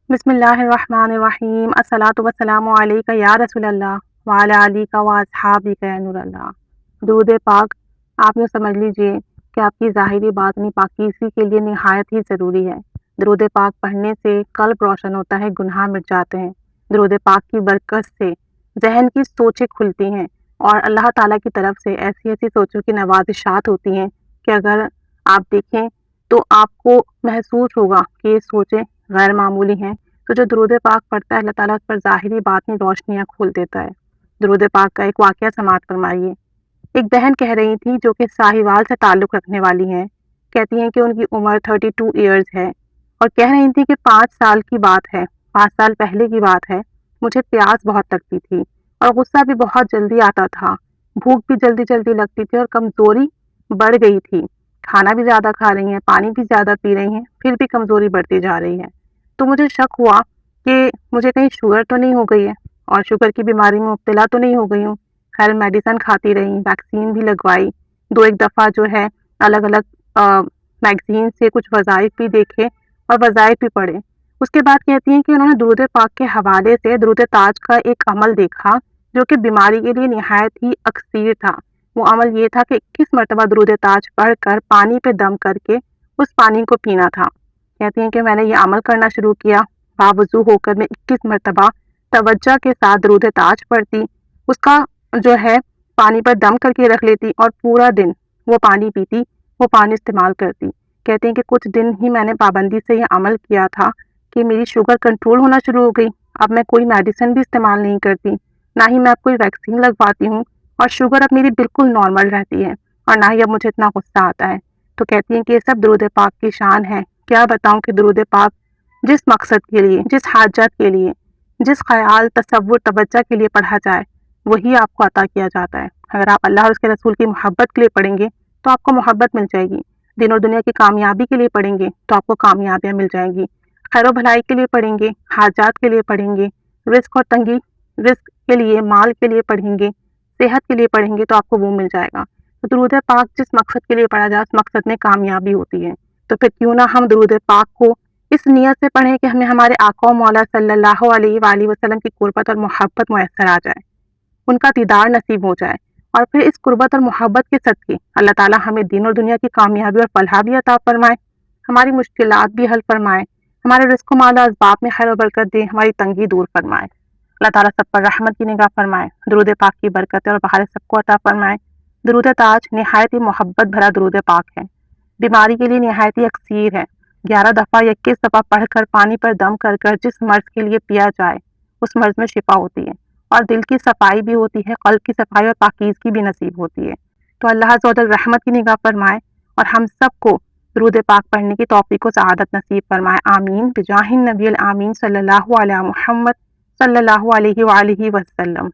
بسم اللہ الرحمن الرحیم، الصلاۃ والسلام علیک یا رسول اللہ وعلی آلک و اصحابک یا نور اللہ۔ درود پاک آپ یوں سمجھ لیجئے کہ آپ کی ظاہری باطنی پاکیزگی کے لیے نہایت ہی ضروری ہے۔ درود پاک پڑھنے سے قلب روشن ہوتا ہے، گناہ مٹ جاتے ہیں۔ درود پاک کی برکت سے ذہن کی سوچیں کھلتی ہیں اور اللہ تعالیٰ کی طرف سے ایسی ایسی سوچوں کی نوازشات ہوتی ہیں کہ اگر آپ دیکھیں تو آپ کو محسوس ہوگا کہ یہ سوچیں غیر معمولی ہیں۔ تو جو درود پاک پڑھتا ہے اللہ تعالیٰ اس پر ظاہری باطنی روشنیاں کھول دیتا ہے۔ درود پاک کا ایک واقعہ سماعت فرمائیے۔ ایک بہن کہہ رہی تھی جو کہ ساہیوال سے تعلق رکھنے والی ہیں، کہتی ہیں کہ ان کی عمر 32 ایئرز ہے اور کہہ رہی تھی کہ 5 سال کی بات ہے، 5 سال پہلے کی بات ہے، مجھے پیاس بہت لگتی تھی اور غصہ بھی بہت جلدی آتا تھا، بھوک بھی جلدی جلدی لگتی تھی اور کمزوری بڑھ گئی تھی۔ کھانا بھی زیادہ کھا رہی ہیں، پانی بھی زیادہ پی رہی ہیں، پھر بھی کمزوری بڑھتی جا رہی ہے۔ تو مجھے شک ہوا کہ مجھے کہیں شوگر تو نہیں ہو گئی ہے اور شوگر کی بیماری میں مبتلا تو نہیں ہو گئی ہوں۔ خیر میڈیسن کھاتی رہی، ویکسین بھی لگوائی، 2 دفعہ جو ہے الگ الگ میگزین سے کچھ وظائف بھی دیکھے اور وظائف بھی پڑھے۔ اس کے بعد کہتی ہیں کہ انہوں نے درود پاک کے حوالے سے درود تاج کا ایک عمل دیکھا جو کہ بیماری کے لیے نہایت ہی اکثیر تھا۔ وہ عمل یہ تھا کہ 21 مرتبہ درود تاج پڑھ کر پانی پہ دم کر کے اس پانی کو پینا تھا۔ کہتی ہیں کہ میں نے یہ عمل کرنا شروع کیا، باوضو ہو کر میں 21 مرتبہ توجہ کے ساتھ درود تاج پڑھتی، اس کا جو ہے پانی پر دم کر کے رکھ لیتی اور پورا دن وہ پانی پیتی، وہ پانی استعمال کرتی۔ کہتے ہیں کہ کچھ دن ہی میں نے پابندی سے یہ عمل کیا تھا کہ میری شوگر کنٹرول ہونا شروع ہو گئی۔ اب میں کوئی میڈیسن بھی استعمال نہیں کرتی، نہ ہی میں اب کوئی ویکسین لگواتی ہوں اور شوگر اب میری بالکل نارمل رہتی ہے اور نہ ہی اب مجھے اتنا غصہ آتا ہے۔ تو کہتی ہیں کہ یہ سب درود پاک کی شان ہے۔ کیا بتاؤں کہ درود پاک جس مقصد کے لیے، جس حاجت کے لیے، جس خیال، تصور، توجہ کے لیے پڑھا جائے وہی آپ کو عطا کیا جاتا ہے۔ اگر آپ اللہ اور اس کے رسول کی محبت کے لیے پڑھیں گے تو آپ کو محبت مل جائے گی، دین اور دنیا کی کامیابی کے لیے پڑھیں گے تو آپ کو کامیابیاں مل جائیں گی، خیر و بھلائی کے لیے پڑھیں گے، حاجات کے لیے پڑھیں گے، رزق اور تنگی، رزق کے لیے، مال کے لیے پڑھیں گے، صحت کے لیے پڑھیں گے تو آپ کو وہ مل جائے گا۔ تو درود پاک جس مقصد کے لیے پڑھا جائے اس مقصد میں کامیابی ہوتی ہے۔ تو پھر کیوں نہ ہم درود پاک کو اس نیت سے پڑھیں کہ ہمیں ہمارے آقا و مولا صلی اللہ علیہ وآلہ وسلم کی قربت اور محبت میسر آ جائے، ان کا دیدار نصیب ہو جائے، اور پھر اس قربت اور محبت کے صدقے اللہ تعالیٰ ہمیں دین اور دنیا کی کامیابی اور فلاح بھی عطا فرمائے، ہماری مشکلات بھی حل فرمائے، ہمارے رزق و مال و اسباب میں خیر و برکت دے، ہماری تنگی دور فرمائے۔ اللہ تعالیٰ سب پر رحمت کی نگاہ فرمائے، درود پاک کی برکتیں اور بہاریں سب کو عطا فرمائے۔ درود تاج نہایت ہی محبت بھرا درود پاک ہے، بیماری کے لیے نہایت ہی اکثیر ہے۔ 11 دفعہ یا 21 دفعہ پڑھ کر پانی پر دم کر کر جس مرض کے لیے پیا جائے اس مرض میں شفا ہوتی ہے اور دل کی صفائی بھی ہوتی ہے، قلب کی صفائی اور پاکیزگی بھی نصیب ہوتی ہے۔ تو اللہ عز و جل رحمت کی نگاہ فرمائے اور ہم سب کو درود پاک پڑھنے کی توفیق و سعادت نصیب فرمائے، آمین بجاہ النبی الامین صلی اللہ علیہ محمد صلی اللہ علیہ وآلہ وسلم۔